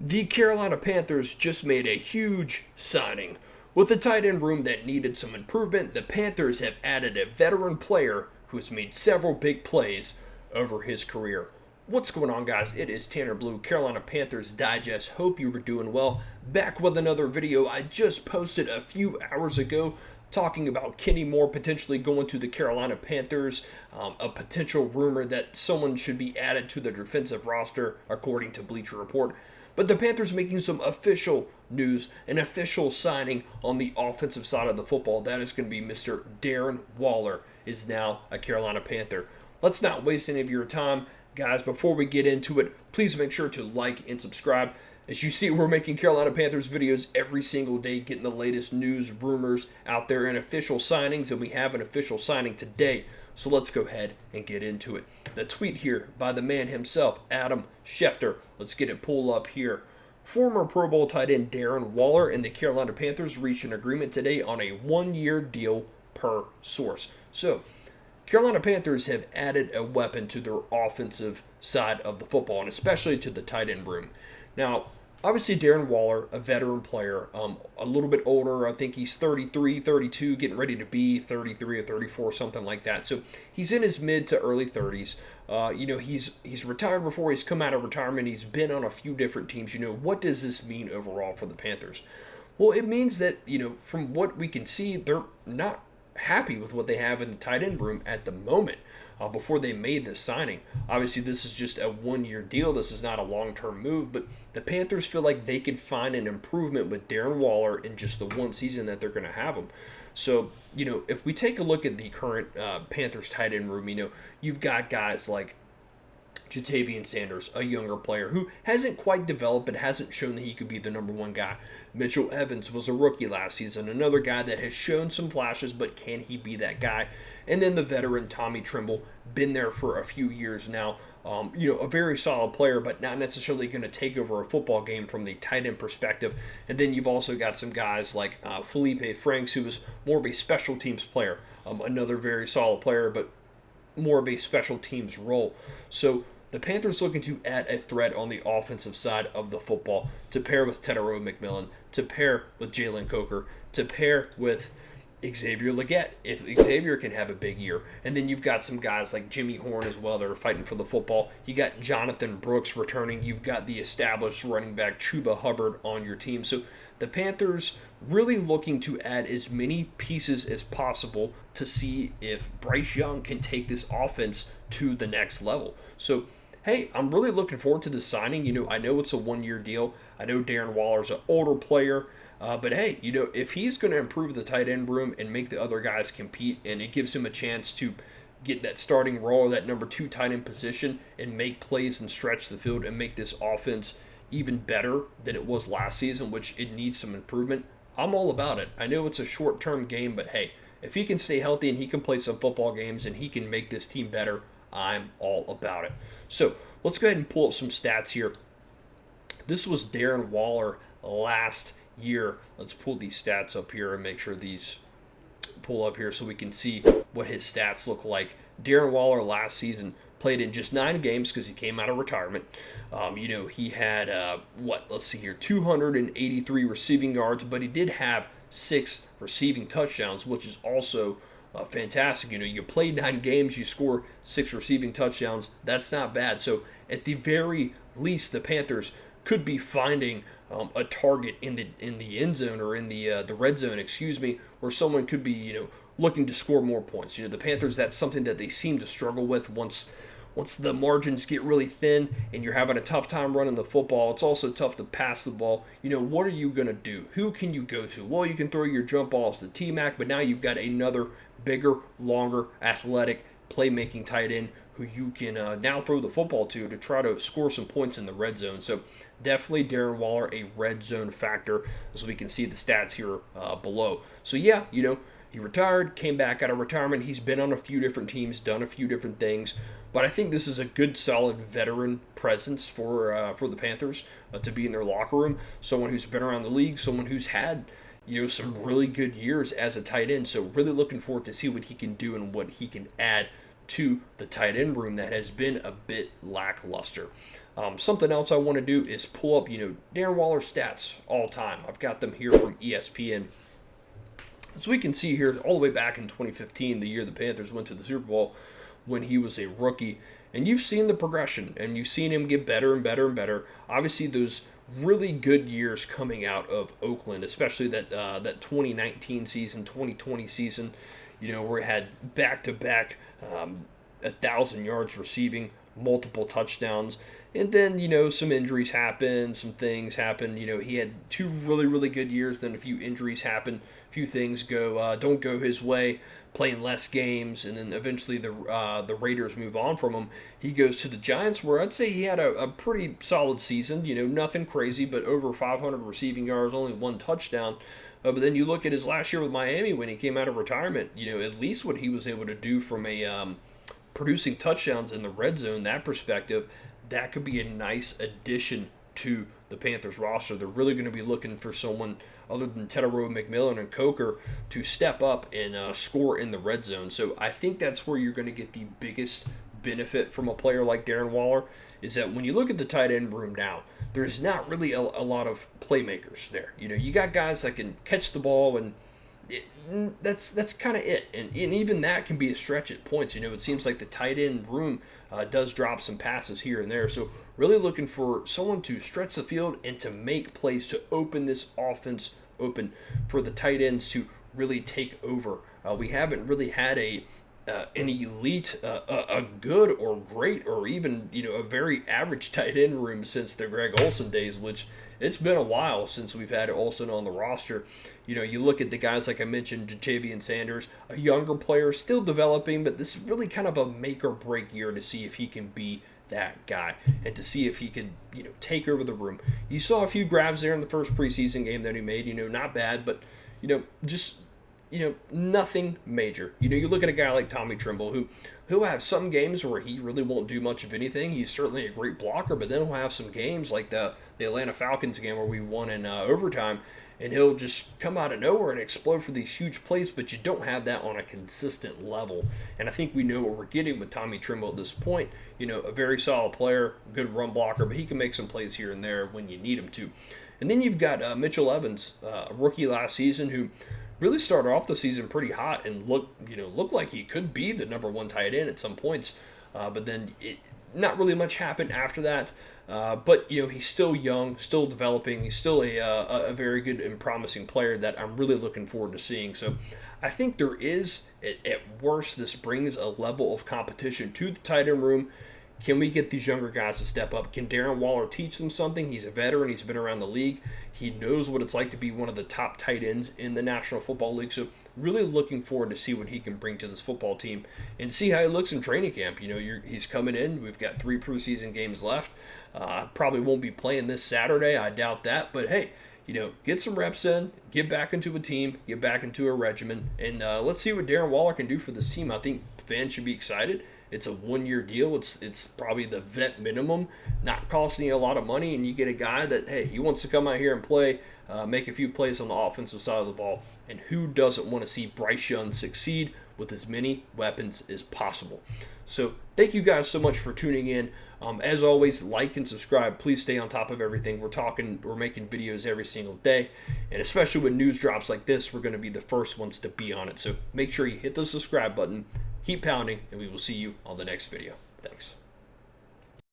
The Carolina Panthers just made a huge signing. With a tight end room that needed some improvement, the Panthers have added a veteran player who has made several big plays over his career. What's going on, guys? It is Tanner Blue, Carolina Panthers Digest. Hope you were doing well. Back with another video I just posted a few hours ago talking about Kenny Moore potentially going to the Carolina Panthers, a potential rumor that someone should be added to the defensive roster, according to Bleacher Report. But the Panthers making some official news, an official signing on the offensive side of the football. That is going to be Mr. Darren Waller is now a Carolina Panther. Let's not waste any of your time. Guys, before we get into it, please make sure to like and subscribe. As you see, we're making Carolina Panthers videos every single day, getting the latest news, rumors out there, and official signings, and we have an official signing today. So let's go ahead and get into it. The tweet here by the man himself, Adam Schefter. Let's get it pulled up here. Former Pro Bowl tight end Darren Waller and the Carolina Panthers reached an agreement today on a one-year deal per source. So, Carolina Panthers have added a weapon to their offensive side of the football, and especially to the tight end room. Now, obviously, Darren Waller, a veteran player, a little bit older. I think he's 33, 32, getting ready to be 33 or 34, something like that. So he's in his mid to early 30s. He's retired before he's come out of retirement. He's been on a few different teams. What does this mean overall for the Panthers? Well, it means that, from what we can see, they're not happy with what they have in the tight end room at the moment. Before they made this signing. Obviously, this is just a one-year deal. This is not a long-term move, but the Panthers feel like they could find an improvement with Darren Waller in just the one season that they're going to have him. So, if we take a look at the current Panthers tight end room, you've got guys like Ja'Tavion Sanders, a younger player who hasn't quite developed but hasn't shown that he could be the number one guy. Mitchell Evans was a rookie last season, another guy that has shown some flashes, but can he be that guy? And then the veteran Tommy Tremble, been there for a few years now. A very solid player, but not necessarily going to take over a football game from the tight end perspective. And then you've also got some guys like Felipe Franks, who was more of a special teams player. Another very solid player, but more of a special teams role. So the Panthers looking to add a threat on the offensive side of the football to pair with Tetairoa McMillan, to pair with Jalen Coker, to pair with Xavier Legette, if Xavier can have a big year. And then you've got some guys like Jimmy Horn as well that are fighting for the football. You got Jonathan Brooks returning. You've got the established running back Chuba Hubbard on your team. So the Panthers really looking to add as many pieces as possible to see if Bryce Young can take this offense to the next level. So, hey, I'm really looking forward to this signing. I know it's a one-year deal. I know Darren Waller's an older player. But hey, if he's going to improve the tight end room and make the other guys compete, and it gives him a chance to get that starting role or that number 2 tight end position and make plays and stretch the field and make this offense even better than it was last season, which it needs some improvement, I'm all about it. I know it's a short-term game, but hey, if he can stay healthy and he can play some football games and he can make this team better, I'm all about it. So let's go ahead and pull up some stats here. This was Darren Waller last year. Let's pull these stats up here and make sure these pull up here so we can see what his stats look like. Darren Waller last season played in just 9 games because he came out of retirement. He had, 283 receiving yards, but he did have 6 receiving touchdowns, which is also fantastic. You played 9 games, you score 6 receiving touchdowns. That's not bad. So at the very least, the Panthers could be finding a target in the end zone or in the red zone, where someone could be looking to score more points. The Panthers, that's something that they seem to struggle with once the margins get really thin and you're having a tough time running the football. It's also tough to pass the ball. What are you going to do? Who can you go to? Well, you can throw your jump balls to T-Mac, but now you've got another bigger, longer, athletic, playmaking tight end who you can now throw the football to try to score some points in the red zone. So definitely Darren Waller, a red zone factor, as we can see the stats here below. So yeah, he retired, came back out of retirement. He's been on a few different teams, done a few different things. But I think this is a good, solid veteran presence for the Panthers to be in their locker room. Someone who's been around the league, someone who's had some really good years as a tight end. So really looking forward to see what he can do and what he can add to the tight end room that has been a bit lackluster. Something else I want to do is pull up, Darren Waller's stats all time. I've got them here from ESPN. So we can see here all the way back in 2015, the year the Panthers went to the Super Bowl when he was a rookie. And you've seen the progression, and you've seen him get better and better and better. Obviously, those really good years coming out of Oakland, especially that 2019 season, 2020 season, where he had back-to-back 1,000 yards receiving, multiple touchdowns. And then, some injuries happen, some things happen. He had 2 really, really good years, then a few injuries happen, a few things don't go his way, playing less games, and then eventually the Raiders move on from him. He goes to the Giants, where I'd say he had a pretty solid season, nothing crazy, but over 500 receiving yards, only 1 touchdown. But then you look at his last year with Miami when he came out of retirement, at least what he was able to do from a producing touchdowns in the red zone, that perspective, that could be a nice addition to the Panthers roster. They're really going to be looking for someone other than Tetairoa McMillan and Coker to step up and score in the red zone. So I think that's where you're going to get the biggest benefit from a player like Darren Waller, is that when you look at the tight end room now, there's not really a lot of playmakers there. You got guys that can catch the ball, and that's kind of it. And even that can be a stretch at points. It seems like the tight end room does drop some passes here and there. So really looking for someone to stretch the field and to make plays to open this offense open for the tight ends to really take over. We haven't really had an elite, a good or great or even a very average tight end room since the Greg Olsen days, which it's been a while since we've had Olsen on the roster. You look at the guys like I mentioned, Ja'Tavion Sanders, a younger player, still developing, but this is really kind of a make or break year to see if he can be that guy and to see if he can, take over the room. You saw a few grabs there in the first preseason game that he made, not bad, but, just, nothing major. You look at a guy like Tommy Tremble, who'll have some games where he really won't do much of anything. He's certainly a great blocker, but then he'll have some games like the Atlanta Falcons game where we won in overtime, and he'll just come out of nowhere and explode for these huge plays, but you don't have that on a consistent level. And I think we know what we're getting with Tommy Tremble at this point. A very solid player, good run blocker, but he can make some plays here and there when you need him to. And then you've got Mitchell Evans, a rookie last season, who really started off the season pretty hot and looked like he could be the number 1 tight end at some points. But then not really much happened after that. But he's still young, still developing. He's still a very good and promising player that I'm really looking forward to seeing. So I think there is, at worst, this brings a level of competition to the tight end room. Can we get these younger guys to step up? Can Darren Waller teach them something? He's a veteran. He's been around the league. He knows what it's like to be one of the top tight ends in the National Football League. So really looking forward to see what he can bring to this football team and see how he looks in training camp. He's coming in. We've got 3 preseason games left. Probably won't be playing this Saturday. I doubt that. But hey, get some reps in, get back into a team, get back into a regimen, and let's see what Darren Waller can do for this team. I think fans should be excited. It's a 1-year deal. It's probably the vet minimum, not costing you a lot of money, and you get a guy that, hey, he wants to come out here and play, make a few plays on the offensive side of the ball. And who doesn't want to see Bryce Young succeed with as many weapons as possible? So thank you guys so much for tuning in. As always, like and subscribe. Please stay on top of everything. We're making videos every single day. And especially when news drops like this, we're going to be the first ones to be on it. So make sure you hit the subscribe button. Keep pounding, and we will see you on the next video. Thanks.